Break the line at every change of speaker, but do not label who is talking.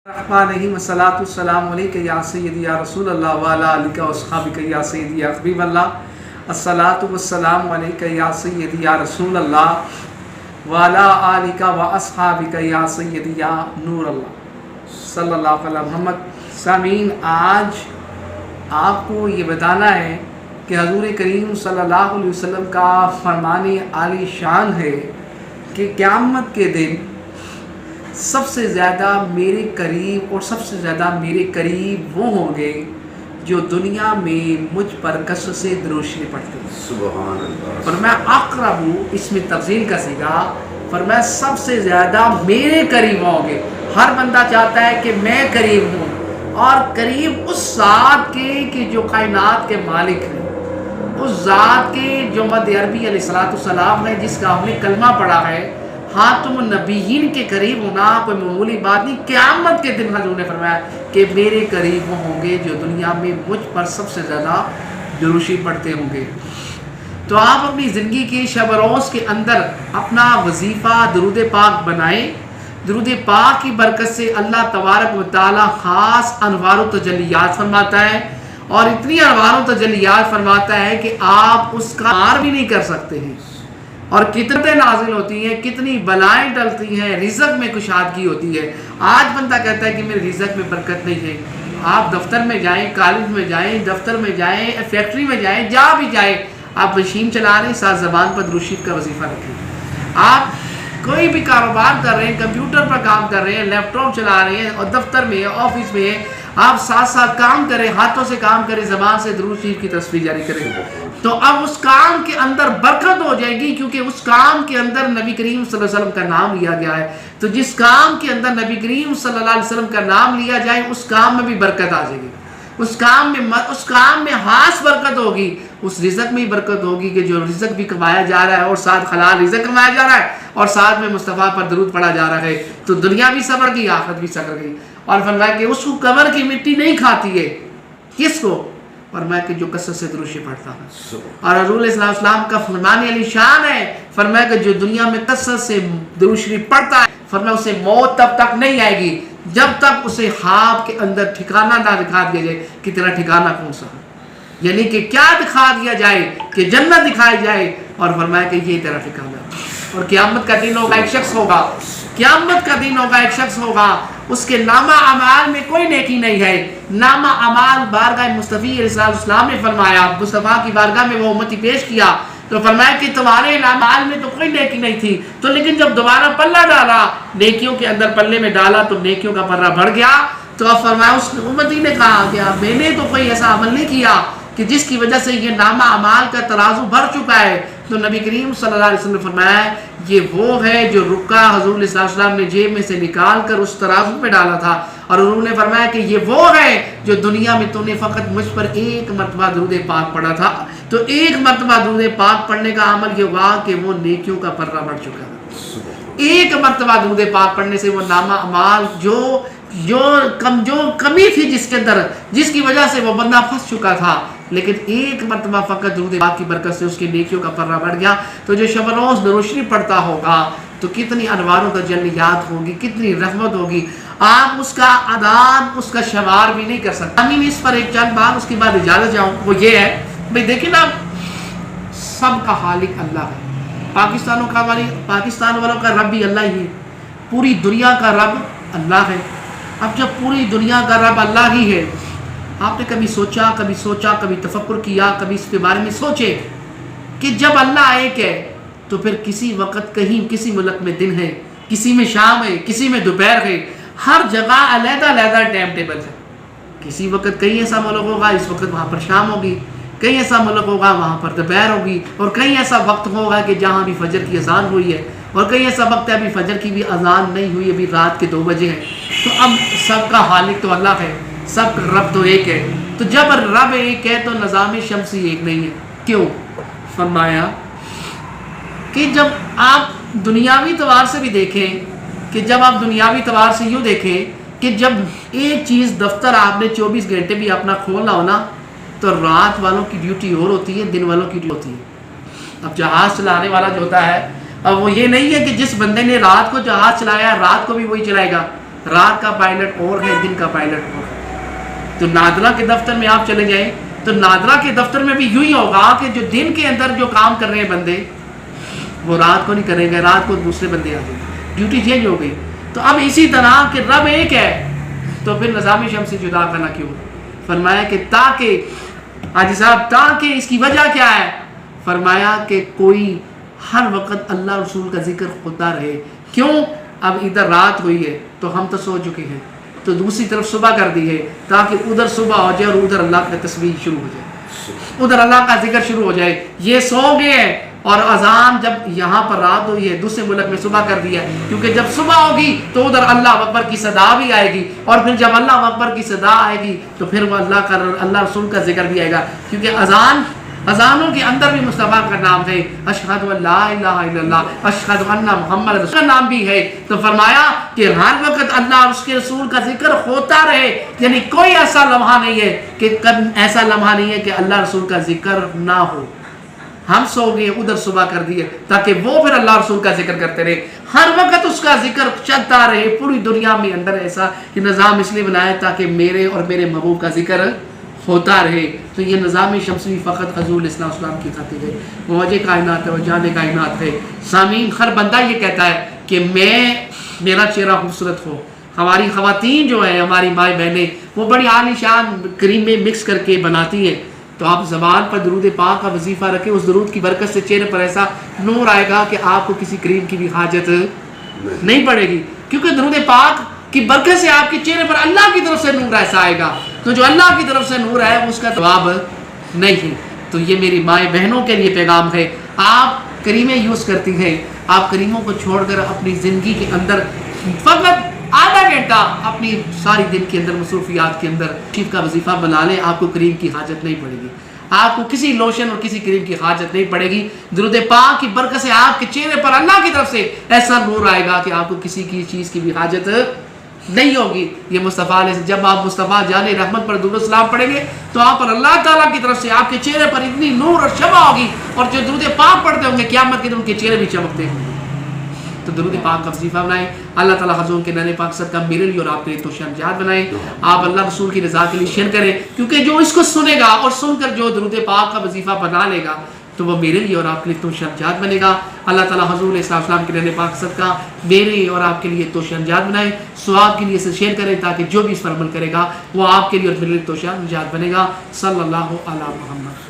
الرحمن والصلاة والسلام علیکہ یا سیدی یا رسول اللہ وعلا علیکہ واصحابہ یا سیدی یا حبیب اللہ الصلاة والسلام علیکہ یا سیدی یا رسول اللہ وعلا آلکہ واصحابہ یا سیدی یا نور اللہ صلی اللہ علیہ محمد۔ سامعین، آج آپ کو یہ بتانا ہے کہ حضور کریم صلی اللہ علیہ وسلم کا فرمان عالی شان ہے کہ قیامت کے دن سب سے زیادہ میرے قریب اور سب سے زیادہ میرے قریب وہ ہوں گے جو دنیا میں مجھ پر کثرت سے درود شریف پڑھتے ہیں۔
سبحان اللہ۔
فرمایا اقرب، اس میں تفضیل کا صیغہ، فرمایا سب سے زیادہ میرے قریب ہوں گے۔ ہر بندہ چاہتا ہے کہ میں قریب ہوں، اور قریب اس ذات کے کہ جو کائنات کے مالک ہیں، اس ذات کے جو مد عربی علیہ السلام ہے، جس کا ہم نے کلمہ پڑھا ہے۔ خاتم النبیین کے قریب ہونا کوئی معمولی بات نہیں۔ قیامت کے دن حضور نے فرمایا کہ میرے قریب وہ ہوں گے جو دنیا میں مجھ پر سب سے زیادہ درود شریف پڑھتے ہوں گے۔ تو آپ اپنی زندگی کے شب روز کے اندر اپنا وظیفہ درود پاک بنائیں۔ درود پاک کی برکت سے اللہ تبارک و تعالی خاص انوار و تجلیات فرماتا ہے، اور اتنی انوار و تجلیات فرماتا ہے کہ آپ اس کا مار بھی نہیں کر سکتے ہیں، اور کتنے نازل ہوتی ہیں، کتنی بلائیں ٹلتی ہیں، رزق میں کشادگی ہوتی ہے۔ آج بندہ کہتا ہے کہ میرے رزق میں برکت نہیں ہے۔ آپ دفتر میں جائیں، کالج میں جائیں، دفتر میں جائیں، فیکٹری میں جائیں، جہاں بھی جائیں، آپ مشین چلا رہے ہیں، ساتھ زبان پر درود شریف کا وظیفہ رکھیں۔ آپ کوئی بھی کاروبار کر رہے ہیں، کمپیوٹر پر کام کر رہے ہیں، لیپ ٹاپ چلا رہے ہیں، اور دفتر میں، آفس میں، آپ ساتھ ساتھ کام کریں، ہاتھوں سے کام کریں، زبان سے درود شریف کی تصویر جاری کریں، تو اب اس کام کے اندر برکت ہو جائے گی، کیونکہ اس کام کے اندر نبی کریم صلی اللہ علیہ وسلم کا نام لیا گیا ہے۔ تو جس کام کے اندر نبی کریم صلی اللہ علیہ وسلم کا نام لیا جائے، اس کام میں بھی برکت آ جائے گی، اس کام میں خاص برکت ہوگی، اس رزق میں ہی برکت ہوگی کہ جو رزق بھی کمایا جا رہا ہے، اور ساتھ حلال رزق کمایا جا رہا ہے، اور ساتھ میں مصطفیٰ پر درود پڑھا جا رہا ہے، تو دنیا بھی سنور گئی، آخرت بھی سنور گئی۔ اور فرمایا کہ اس کو قبر کی مٹی نہیں کھاتی ہے، کس کو؟ فرمایا کہ جو کثرت سے درود شریف پڑھتا ہے۔ اور حضور علیہ السلام کا فرمان علی شان ہے، فرمایا کہ جو دنیا میں کثرت سے درود شریف پڑھتا ہے، فرمایا اسے موت تب تک نہیں آئے گی جب تک اسے خواب کے اندر ٹھکانہ نہ دکھا دیا جائے کہ تیرا ٹھکانہ کون سا ہے، یعنی کہ کیا دکھا دیا جائے، کہ جنت دکھائی جائے، اور فرمایا کہ یہ تیرا ٹھکانہ ہے۔ اور قیامت کا دن ہوگا، ایک شخص ہوگا، قیامت کا دن ہوگا، ایک شخص ہوگا، اس کے نامہ اعمال میں کوئی نیکی نہیں ہے۔ نامہ اعمال بارگاہ مصطفی علیہ السلام نے فرمایا، مصطفیٰ کی بارگاہ میں وہ امتی پیش کیا، تو فرمایا کہ تمہارے اعمال میں تو کوئی نیکی نہیں تھی، تو لیکن جب دوبارہ پلہ ڈالا، نیکیوں کے اندر پلے میں ڈالا، تو نیکیوں کا پلہ بڑھ گیا۔ تو اب فرمایا اس امتی نے کہا کہ میں نے تو کوئی ایسا عمل نہیں کیا کہ جس کی وجہ سے یہ نامہ اعمال کا ترازو بھر چکا ہے۔ تو نبی کریم صلی اللہ علیہ وسلم نے فرمایا یہ وہ ہے جو رکا حضور علیہ السلام نے جیب میں سے نکال کر اس ترازو پہ ڈالا تھا، اور انہوں نے فرمایا کہ یہ وہ ہے جو دنیا میں تو نے فقط مجھ پر ایک مرتبہ درود پاک پڑھا تھا، تو ایک مرتبہ درود پاک پڑھنے کا عمل یہ ہوا کہ وہ نیکیوں کا پرہ بڑھ چکا ہے۔ ایک مرتبہ درود پاک پڑھنے سے وہ نامہ اعمال جو کمی تھی جس کے اندر، جس کی وجہ سے وہ بندہ پھنس چکا تھا، لیکن ایک مرتبہ فقط درود پاک کی برکت سے اس کی نیکیوں کا پرہ بڑھ گیا۔ تو جو شب روز درود شریف پڑھتا ہوگا تو کتنی انوار و تجلیات ہوگی، کتنی رحمت ہوگی، آپ اس کا عدد، اس کا شمار بھی نہیں کر سکتے۔ امین اس پر ایک چند بات، اس کے بعد اجازت جاؤں، وہ یہ ہے بھئی دیکھیں نا، سب کا خالق اللہ ہے، پاکستان والوں کا رب بھی اللہ ہی ہے، پوری دنیا کا رب اللہ ہے۔ اب جب پوری دنیا کا رب اللہ ہی ہے، آپ نے کبھی سوچا، کبھی تفکر کیا، کبھی اس کے بارے میں سوچے کہ جب اللہ ایک ہے تو پھر کسی وقت کہیں کسی ملک میں دن ہے، کسی میں شام ہے، کسی میں دوپہر ہے، ہر جگہ علیحدہ ٹائم ٹیبل ہے۔ کسی وقت کہیں ایسا ملک ہوگا اس وقت وہاں پر شام ہوگی، کہیں ایسا ملک ہوگا وہاں پر دوپہر ہوگی، اور کہیں ایسا وقت ہوگا کہ جہاں بھی فجر کی اذان ہوئی ہے، اور کہیں ایسا وقت ہے ابھی فجر کی بھی اذان نہیں ہوئی، ابھی رات کے 2 بجے ہیں۔ تو اب سب کا خالق تو اللہ ہے، سب کا رب تو ایک ہے۔ تو جب رب ایک ہے تو نظام شمسی ایک نہیں ہے۔ کیوں؟ فرمایا کہ جب آپ دنیاوی اعتبار سے بھی دیکھیں، کہ جب آپ دنیاوی اعتبار سے یوں دیکھیں کہ جب ایک چیز دفتر آپ نے 24 گھنٹے بھی اپنا کھولنا ہونا، تو رات والوں کی ڈیوٹی اور ہوتی ہے، دن والوں کی ڈیوٹی ہوتی ہے۔ اب جہاز چلانے والا جو ہوتا ہے، اب وہ یہ نہیں ہے کہ جس بندے نے رات کو جہاز چلایا رات کو بھی وہی چلائے گا، رات کا پائلٹ اور ہے، دن کا پائلٹ اور ہے۔ تو نادرہ کے دفتر میں آپ چلے جائیں تو نادرہ کے دفتر میں بھی یوں ہی ہوگا کہ جو دن کے اندر جو کام کر رہے ہیں بندے وہ رات کو نہیں کریں گے، رات کو دوسرے بندے آ جائیں گے، ڈیوٹی چینج ہو گئی۔ تو اب اسی طرح کہ رب ایک ہے تو پھر نظام شمس سے جدا کرنا کیوں؟ فرمایا کہ تاکہ حاجی صاحب تاکہ اس کی وجہ کیا ہے؟ فرمایا کہ کوئی ہر وقت اللہ رسول کا ذکر ہوتا رہے۔ کیوں؟ اب ادھر رات ہوئی ہے تو ہم تو سو چکے ہیں، تو دوسری طرف صبح کر دی ہے تاکہ ادھر صبح ہو جائے اور ادھر اللہ کا تسبیح شروع ہو جائے، ادھر اللہ کا ذکر شروع ہو جائے۔ یہ سو گئے ہیں اور اذان جب یہاں پر رات ہوئی ہے دوسرے ملک میں صبح کر دیا ہے، کیونکہ جب صبح ہوگی تو ادھر اللہ اکبر کی صدا بھی آئے گی، اور پھر جب اللہ اکبر کی صدا آئے گی تو پھر وہ اللہ رسول کا ذکر بھی آئے گا، کیونکہ اذانوں کے اندر بھی مصطفیٰ کا نام ہے، اشہد ان لا الہ الا اللہ اشہد ان محمد رسول کا نام بھی ہے۔ تو فرمایا کہ ہر وقت اللہ اور اس کے رسول کا ذکر ہوتا رہے، یعنی کوئی ایسا لمحہ نہیں ہے کہ ایسا لمحہ نہیں ہے کہ اللہ رسول کا ذکر نہ ہو۔ ہم سو گئے ادھر صبح کر دیے تاکہ وہ پھر اللہ رسول کا ذکر کرتے رہے، ہر وقت اس کا ذکر چلتا رہے پوری دنیا میں اندر۔ ایسا کہ نظام اس لیے بنایا تاکہ میرے اور میرے محبوب کا ذکر ہوتا رہے۔ تو یہ نظام شمسی فقط حضور اسلام اسلام کی خاطر ہے، وہ وجہ کائنات ہے، وہ جان کائنات ہے۔ سامعین، ہر بندہ یہ کہتا ہے کہ میرا چہرہ خوبصورت ہو۔ ہماری خواتین جو ہیں، ہماری مائیں بہنیں، وہ بڑی عالی شان کریم میں مکس کر کے بناتی ہیں، تو آپ زبان پر درود پاک کا وظیفہ رکھیں، اس درود کی برکت سے چہرے پر ایسا نور آئے گا کہ آپ کو کسی کریم کی بھی حاجت نہیں پڑے گی، کیونکہ درود پاک کی برکت سے آپ کے چہرے پر اللہ کی طرف سے نور ایسا آئے گا۔ تو جو اللہ کی طرف سے نور ہے اس کا جواب نہیں۔ تو یہ میری مائیں بہنوں کے لیے پیغام ہے، آپ کریمیں یوز کرتی ہیں، آپ کریموں کو چھوڑ کر اپنی زندگی کے اندر فقط آدھا گھنٹہ اپنی ساری دن کے اندر مصروفیات کے اندر شیف کا وظیفہ بنا لیں، آپ کو کریم کی حاجت نہیں پڑے گی، آپ کو کسی لوشن اور کسی کریم کی حاجت نہیں پڑے گی۔ درود پاک کی برکت سے آپ کے چہرے پر اللہ کی طرف سے ایسا نور آئے گا کہ آپ کو کسی کی چیز کی بھی حاجت نہیں ہوگی۔ یہ مصطفیٰ علیہ جب آپ مصطفیٰ جان رحمت پر درود و سلام پڑھیں گے تو آپ پر اللہ تعالیٰ کی طرف سے آپ کے چہرے پر اتنی نور اور شمع ہوگی، اور جو درود پاک پڑھتے ہوں گے قیامت کے دن ان کے چہرے بھی چمکتے ہوں گے۔ تو درود پاک کا وظیفہ بنائیں، اللہ تعالیٰ حضور کے نان پاک صدقہ میرے لیے اور آپ کے لیے تو شمجات بنائیں، آپ اللہ رسول کی رضا کے لیے شیئر کریں، کیونکہ جو اس کو سنے گا اور سن کر جو درود پاک کا وظیفہ بنا لے گا تو وہ میرے لیے اور آپ کے لیے تو شمجات بنے گا۔ اللہ تعالیٰ حضور علیہ السلام کے نان پاک صدقہ میرے اور آپ کے لیے تو شمجات بنائیں، ثواب کے لیے اسے شیئر کریں تاکہ جو بھی اس پر عمل کرے گا وہ آپ کے لیے اور میرے لیے تو شمجات بنے گا۔ صلی اللہ علی محمد۔